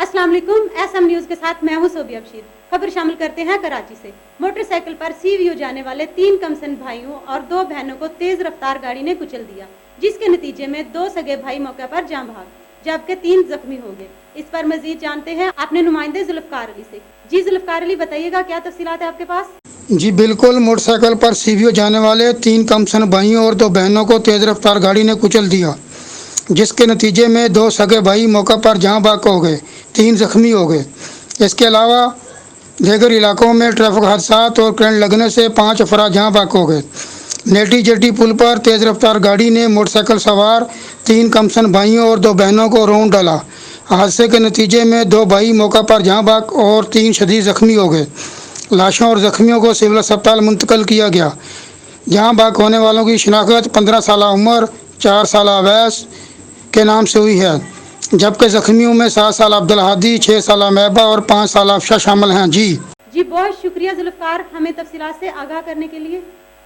अस्सलाम वालेकुम। SM news के साथ मैं हूं सोबिया बशीर। खबर शामिल करते हैं कराची से। मोटरसाइकिल पर सीवीओ जाने वाले 3 कमसन भाइयों और 2 बहनों को तेज रफ्तार गाड़ी ने कुचल दिया, जिसके नतीजे में 2 सगे भाई मौके पर जान भाग, जबकि 3 जख्मी हो गए। इस पर मजीद जानते हैं अपने नुमाइंदे जुल्फकार अली से। जी जुल्फकार अली, बताइएगा क्या तफसीलात है आपके पास? जी बिल्कुल, मोटरसाइकिल पर सीवीओ जाने वाले 3 कमसन भाइयों और 2 बहनों को तेज रफ्तार गाड़ी ने कुचल दिया, जिसके नतीजे में 2 सगे भाई मौका पर जहां बाक हो गए, 3 जख्मी हो गए। इसके अलावा दीगर इलाकों में ट्रैफिक हादसात और करंट लगने से 5 अफराद जहां बाक हो गए। नेटी जेटी पुल पर तेज रफ्तार गाड़ी ने मोटरसाइकिल सवार 3 कमसन भाइयों और 2 बहनों को रौंद डाला। हादसे के नतीजे में 2 भाई मौका पर जहां बाक और 3 शदीद जख्मी हो गए। लाशों और जख्मियों को सिविल अस्पताल मुंतकिल किया गया। जहां बाक होने वालों की शिनाख्त 15 साल उम्र, 4 साल अवैस के नाम से हुई है, जबकि जख्मियों में 7 साल अब्दुल हादी, 6 साल महबा और 5 साल अफशा शामिल हैं। जी बहुत शुक्रिया जुल्फकार, हमें तफसीलात से आगाह करने के लिए।